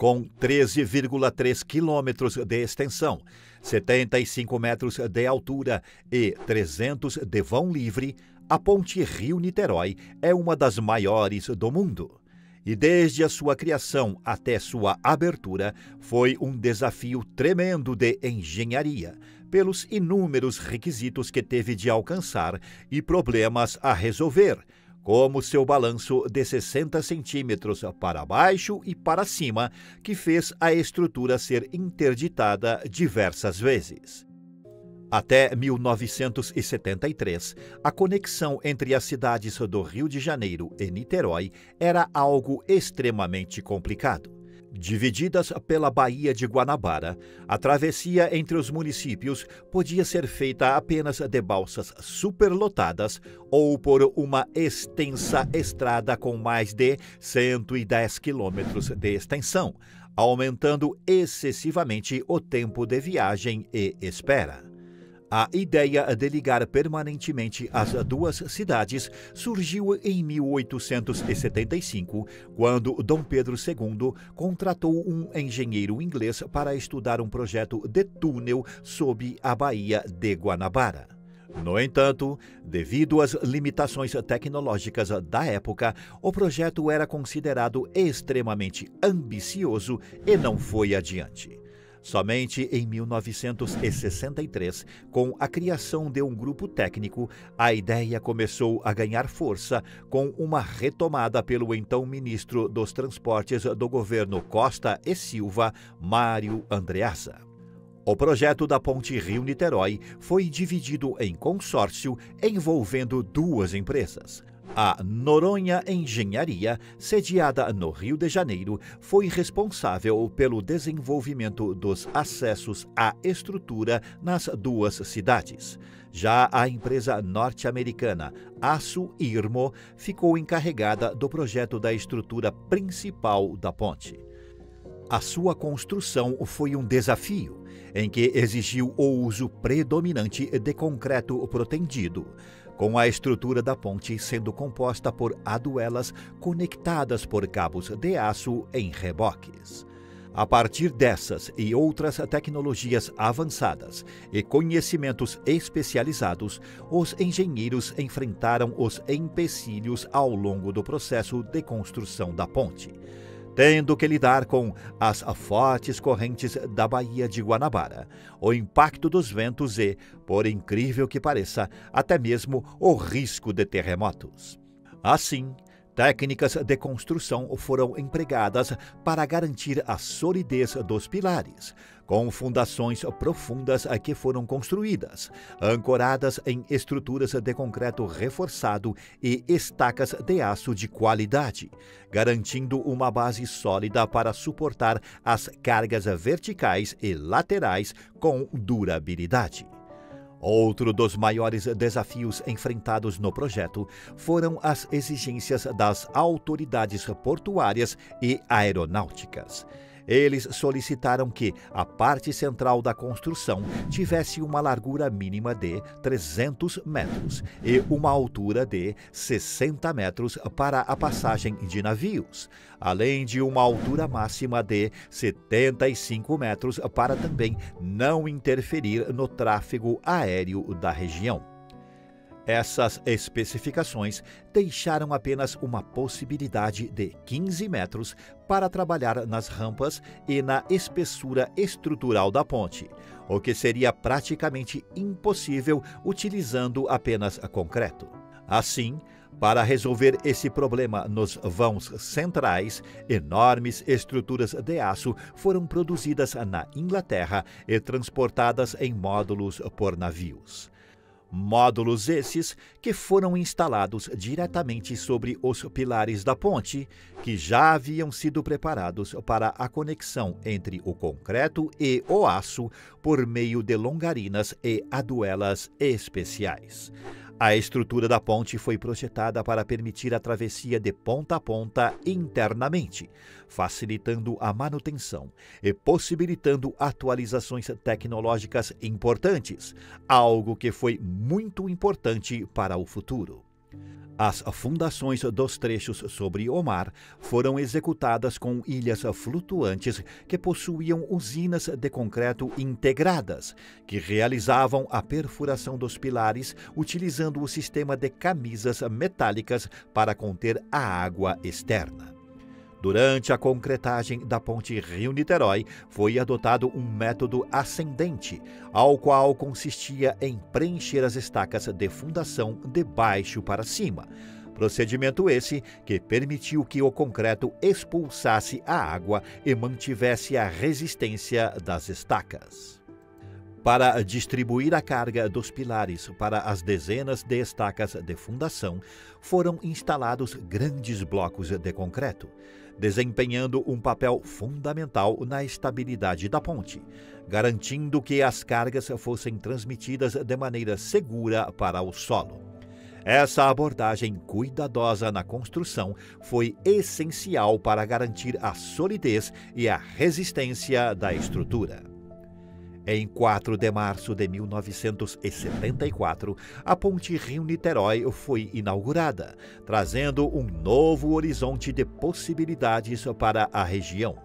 Com 13,3 quilômetros de extensão, 75 metros de altura e 300 de vão livre, a Ponte Rio-Niterói é uma das maiores do mundo. E desde a sua criação até sua abertura, foi um desafio tremendo de engenharia, pelos inúmeros requisitos que teve de alcançar e problemas a resolver, como seu balanço de 60 centímetros para baixo e para cima, que fez a estrutura ser interditada diversas vezes. Até 1973, a conexão entre as cidades do Rio de Janeiro e Niterói era algo extremamente complicado. Divididas pela Baía de Guanabara, a travessia entre os municípios podia ser feita apenas de balsas superlotadas ou por uma extensa estrada com mais de 110 quilômetros de extensão, aumentando excessivamente o tempo de viagem e espera. A ideia de ligar permanentemente as duas cidades surgiu em 1875, quando Dom Pedro II contratou um engenheiro inglês para estudar um projeto de túnel sob a Baía de Guanabara. No entanto, devido às limitações tecnológicas da época, o projeto era considerado extremamente ambicioso e não foi adiante. Somente em 1963, com a criação de um grupo técnico, a ideia começou a ganhar força com uma retomada pelo então ministro dos Transportes do governo Costa e Silva, Mário Andreassa. O projeto da Ponte Rio-Niterói foi dividido em consórcio envolvendo duas empresas. A Noronha Engenharia, sediada no Rio de Janeiro, foi responsável pelo desenvolvimento dos acessos à estrutura nas duas cidades. Já a empresa norte-americana Aço Irmo ficou encarregada do projeto da estrutura principal da ponte. A sua construção foi um desafio, em que exigiu o uso predominante de concreto protendido, com a estrutura da ponte sendo composta por aduelas conectadas por cabos de aço em reboques. A partir dessas e outras tecnologias avançadas e conhecimentos especializados, os engenheiros enfrentaram os empecilhos ao longo do processo de construção da ponte, tendo que lidar com as fortes correntes da Baía de Guanabara, o impacto dos ventos e, por incrível que pareça, até mesmo o risco de terremotos. Assim, técnicas de construção foram empregadas para garantir a solidez dos pilares, com fundações profundas que foram construídas, ancoradas em estruturas de concreto reforçado e estacas de aço de qualidade, garantindo uma base sólida para suportar as cargas verticais e laterais com durabilidade. Outro dos maiores desafios enfrentados no projeto foram as exigências das autoridades portuárias e aeronáuticas. Eles solicitaram que a parte central da construção tivesse uma largura mínima de 300 metros e uma altura de 60 metros para a passagem de navios, além de uma altura máxima de 75 metros para também não interferir no tráfego aéreo da região. Essas especificações deixaram apenas uma possibilidade de 15 metros para trabalhar nas rampas e na espessura estrutural da ponte, o que seria praticamente impossível utilizando apenas concreto. Assim, para resolver esse problema nos vãos centrais, enormes estruturas de aço foram produzidas na Inglaterra e transportadas em módulos por navios. Módulos esses que foram instalados diretamente sobre os pilares da ponte, que já haviam sido preparados para a conexão entre o concreto e o aço por meio de longarinas e aduelas especiais. A estrutura da ponte foi projetada para permitir a travessia de ponta a ponta internamente, facilitando a manutenção e possibilitando atualizações tecnológicas importantes, algo que foi muito importante para o futuro. As fundações dos trechos sobre o mar foram executadas com ilhas flutuantes que possuíam usinas de concreto integradas, que realizavam a perfuração dos pilares utilizando o sistema de camisas metálicas para conter a água externa. Durante a concretagem da ponte Rio-Niterói, foi adotado um método ascendente, ao qual consistia em preencher as estacas de fundação de baixo para cima. Procedimento esse que permitiu que o concreto expulsasse a água e mantivesse a resistência das estacas. Para distribuir a carga dos pilares para as dezenas de estacas de fundação, foram instalados grandes blocos de concreto, desempenhando um papel fundamental na estabilidade da ponte, garantindo que as cargas fossem transmitidas de maneira segura para o solo. Essa abordagem cuidadosa na construção foi essencial para garantir a solidez e a resistência da estrutura. Em 4 de março de 1974, a ponte Rio-Niterói foi inaugurada, trazendo um novo horizonte de possibilidades para a região.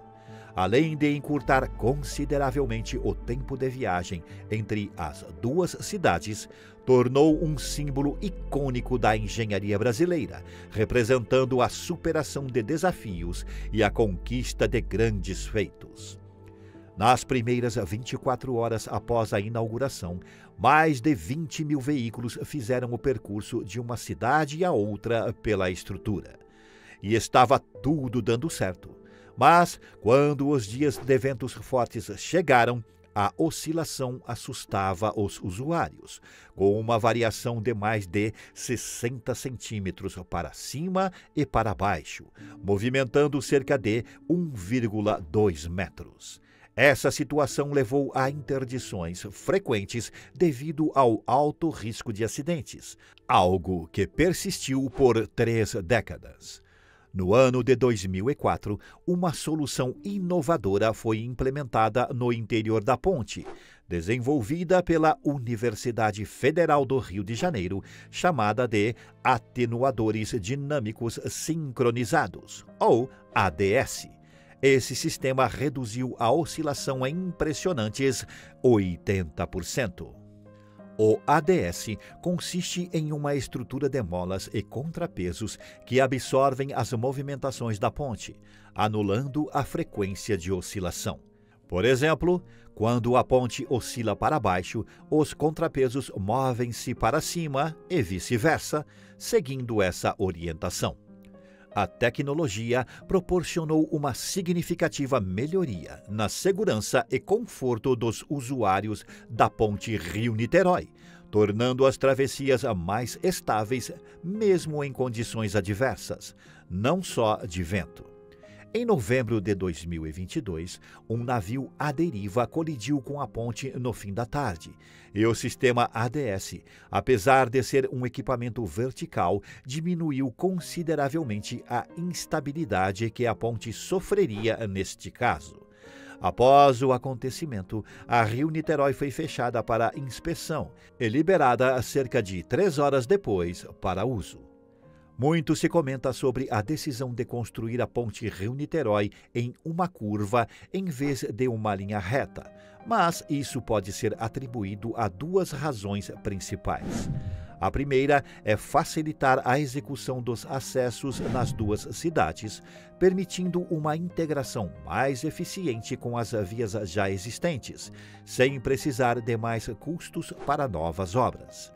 Além de encurtar consideravelmente o tempo de viagem entre as duas cidades, tornou um símbolo icônico da engenharia brasileira, representando a superação de desafios e a conquista de grandes feitos. Nas primeiras 24 horas após a inauguração, mais de 20 mil veículos fizeram o percurso de uma cidade a outra pela estrutura. E estava tudo dando certo. Mas, quando os dias de ventos fortes chegaram, a oscilação assustava os usuários, com uma variação de mais de 60 centímetros para cima e para baixo, movimentando cerca de 1,2 metros. Essa situação levou a interdições frequentes devido ao alto risco de acidentes, algo que persistiu por 3 décadas. No ano de 2004, uma solução inovadora foi implementada no interior da ponte, desenvolvida pela Universidade Federal do Rio de Janeiro, chamada de atenuadores dinâmicos sincronizados, ou ADS. Esse sistema reduziu a oscilação em impressionantes 80%. O ADS consiste em uma estrutura de molas e contrapesos que absorvem as movimentações da ponte, anulando a frequência de oscilação. Por exemplo, quando a ponte oscila para baixo, os contrapesos movem-se para cima e vice-versa, seguindo essa orientação. A tecnologia proporcionou uma significativa melhoria na segurança e conforto dos usuários da ponte Rio-Niterói, tornando as travessias mais estáveis mesmo em condições adversas, não só de vento. Em novembro de 2022, um navio à deriva colidiu com a ponte no fim da tarde, e o sistema ADS, apesar de ser um equipamento vertical, diminuiu consideravelmente a instabilidade que a ponte sofreria neste caso. Após o acontecimento, a Rio-Niterói foi fechada para inspeção e liberada cerca de 3 horas depois para uso. Muito se comenta sobre a decisão de construir a ponte Rio-Niterói em uma curva em vez de uma linha reta, mas isso pode ser atribuído a 2 razões principais. A primeira é facilitar a execução dos acessos nas 2 cidades, permitindo uma integração mais eficiente com as vias já existentes, sem precisar de mais custos para novas obras.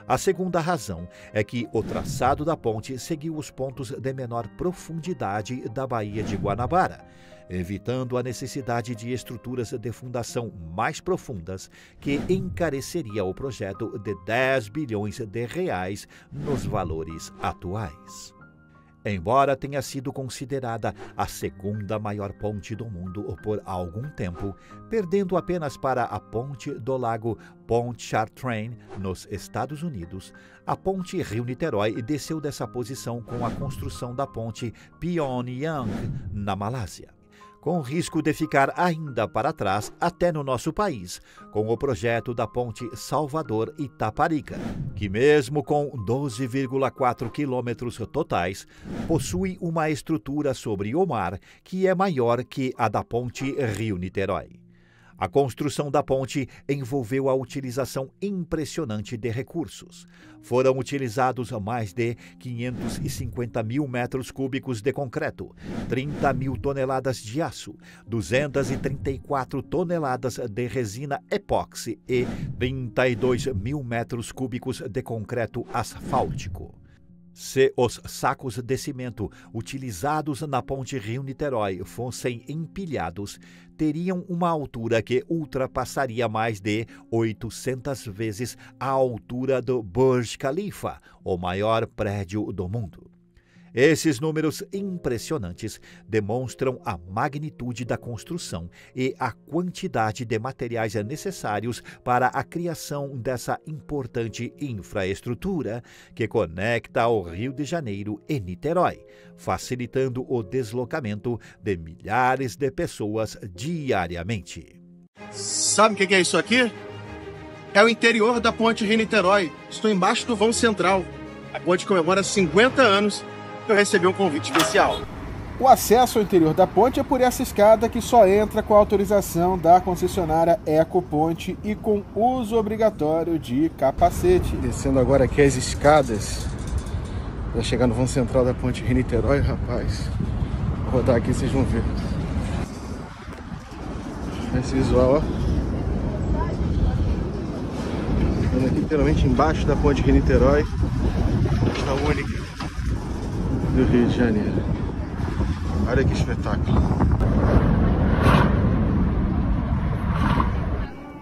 A segunda razão é que o traçado da ponte seguiu os pontos de menor profundidade da Baía de Guanabara, evitando a necessidade de estruturas de fundação mais profundas, que encareceria o projeto de 10 bilhões de reais nos valores atuais. Embora tenha sido considerada a 2ª maior ponte do mundo por algum tempo, perdendo apenas para a ponte do lago Pontchartrain, nos Estados Unidos, a ponte Rio-Niterói desceu dessa posição com a construção da ponte Pyongyang, na Malásia. com risco de ficar ainda para trás até no nosso país, com o projeto da Ponte Salvador-Itaparica, que mesmo com 12,4 quilômetros totais, possui uma estrutura sobre o mar que é maior que a da Ponte Rio-Niterói. A construção da ponte envolveu a utilização impressionante de recursos. Foram utilizados mais de 550 mil metros cúbicos de concreto, 30 mil toneladas de aço, 234 toneladas de resina epóxi e 32 mil metros cúbicos de concreto asfáltico. Se os sacos de cimento utilizados na ponte Rio-Niterói fossem empilhados, teriam uma altura que ultrapassaria mais de 800 vezes a altura do Burj Khalifa, o maior prédio do mundo. Esses números impressionantes demonstram a magnitude da construção e a quantidade de materiais necessários para a criação dessa importante infraestrutura que conecta o Rio de Janeiro e Niterói, facilitando o deslocamento de milhares de pessoas diariamente. Sabe o que é isso aqui? É o interior da Ponte Rio-Niterói. Estou embaixo do vão central. A ponte comemora 50 anos. Eu recebi um convite especial. O acesso ao interior da ponte é por essa escada que só entra com a autorização da concessionária Ecoponte e com uso obrigatório de capacete. Descendo agora aqui as escadas para chegar no vão central da Ponte Rio-Niterói, rapaz. Vou rodar aqui, vocês vão ver. Esse visual, ó. Estamos aqui literalmente embaixo da Ponte Rio-Niterói. Esta única do Rio de Janeiro. Olha que espetáculo.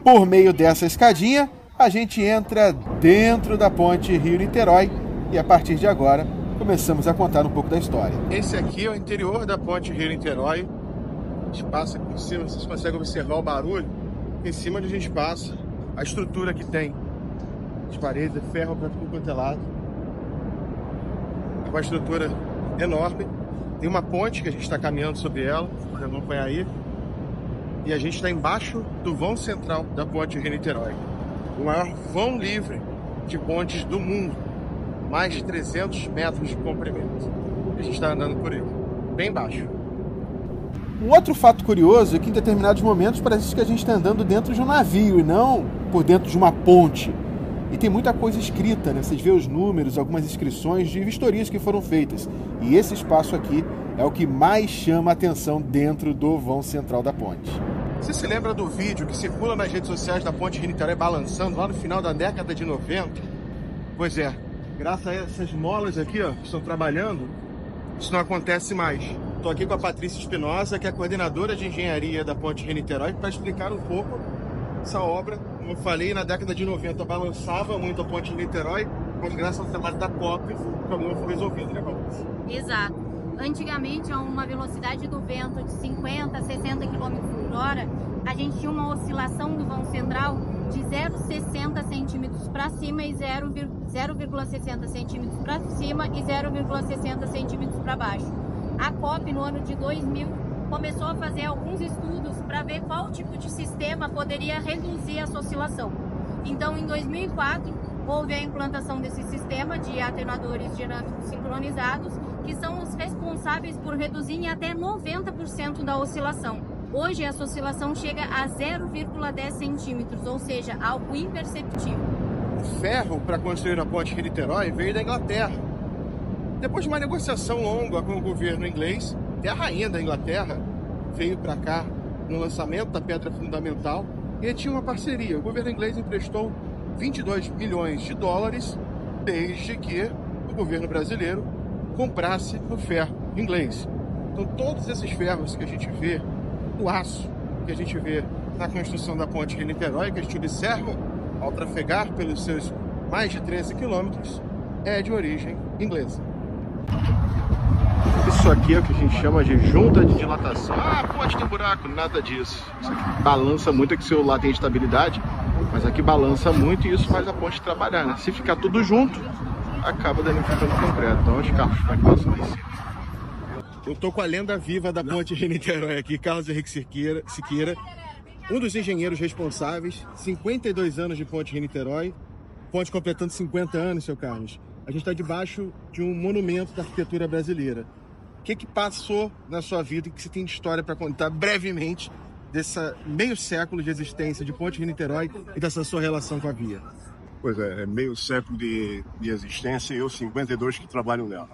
Por meio dessa escadinha, a gente entra dentro da ponte Rio-Niterói e a partir de agora começamos a contar um pouco da história. Esse aqui é o interior da ponte Rio-Niterói. A gente passa aqui por cima, vocês conseguem observar o barulho. Em cima onde a gente passa, a estrutura que tem. As paredes, ferro para tudo quanto é lado. Uma estrutura enorme. Tem uma ponte que a gente está caminhando sobre ela, pode acompanhar aí. E a gente está embaixo do vão central da ponte Rio-Niterói. O maior vão livre de pontes do mundo. Mais de 300 metros de comprimento. A gente está andando por ele, bem baixo. Um outro fato curioso é que em determinados momentos parece que a gente está andando dentro de um navio e não por dentro de uma ponte. E tem muita coisa escrita, né? Vocês veem os números, algumas inscrições de vistorias que foram feitas. E esse espaço aqui é o que mais chama a atenção dentro do vão central da ponte. Você se lembra do vídeo que circula nas redes sociais da ponte Rio-Niterói balançando lá no final da década de 90? Pois é, graças a essas molas aqui, ó, que estão trabalhando, isso não acontece mais. Estou aqui com a Patrícia Espinosa, que é a coordenadora de engenharia da ponte Rio-Niterói, para explicar um pouco essa obra. Como eu falei, na década de 90 balançava muito a ponte de Niterói, mas graças ao trabalho da COP, o problema foi resolvido, né, Patrícia? Exato. Antigamente, a uma velocidade do vento de 50 a 60 km por hora, a gente tinha uma oscilação do vão central de 0,60 centímetros para cima e 0,60 centímetros para cima e 0,60 centímetros para baixo. A COP, no ano de 2000, começou a fazer alguns estudos para ver qual tipo de sistema poderia reduzir essa oscilação. Então, em 2004, houve a implantação desse sistema de atenuadores dinâmicos sincronizados, que são os responsáveis por reduzir em até 90% da oscilação. Hoje, essa oscilação chega a 0,10 centímetros, ou seja, algo imperceptível. O ferro para construir a ponte Rio-Niterói veio da Inglaterra. Depois de uma negociação longa com o governo inglês, até a rainha da Inglaterra veio para cá no lançamento da pedra fundamental e tinha uma parceria. O governo inglês emprestou 22 milhões de dólares desde que o governo brasileiro comprasse o ferro inglês. Então todos esses ferros que a gente vê, o aço que a gente vê na construção da ponte Rio-Niterói, que a gente observa ao trafegar pelos seus mais de 13 quilômetros, é de origem inglesa. Isso aqui é o que a gente chama de junta de dilatação. Ah, a ponte tem buraco, nada disso. Isso aqui balança muito, é que o celular tem estabilidade, mas aqui balança muito e isso faz a ponte trabalhar, né? Se ficar tudo junto, acaba danificando o concreto. Então os carros vai passando em cima. Eu tô com a lenda viva da ponte Rio-Niterói aqui, Carlos Henrique Siqueira, um dos engenheiros responsáveis, 52 anos de ponte Rio-Niterói, ponte completando 50 anos, seu Carlos. A gente está debaixo de um monumento da arquitetura brasileira. O que passou na sua vida e que você tem de história para contar brevemente desse meio século de existência de ponte Rio-Niterói e dessa sua relação com a via? Pois é meio século de existência e eu 52 que trabalho nela.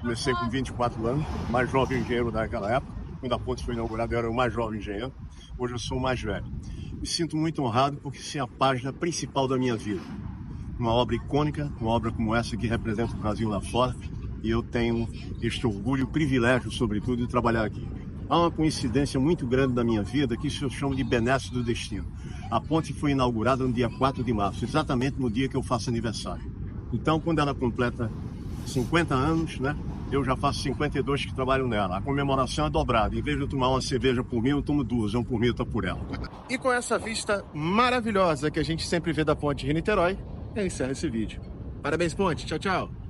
Comecei com 24 anos, mais jovem engenheiro daquela época. Quando a ponte foi inaugurada, eu era o mais jovem engenheiro. Hoje eu sou o mais velho. Me sinto muito honrado porque isso é a página principal da minha vida. Uma obra icônica, uma obra como essa que representa o Brasil lá fora. E eu tenho este orgulho, privilégio, sobretudo, de trabalhar aqui. Há uma coincidência muito grande da minha vida que isso eu chamo de benesse do destino. A ponte foi inaugurada no dia 4 de março, exatamente no dia que eu faço aniversário. Então, quando ela completa 50 anos, né, eu já faço 52 que trabalham nela. A comemoração é dobrada. Em vez de eu tomar uma cerveja por mim, eu tomo duas, uma por mim e outra por ela. E com essa vista maravilhosa que a gente sempre vê da ponte Rio-Niterói, eu encerro esse vídeo. Parabéns, ponte. Tchau, tchau.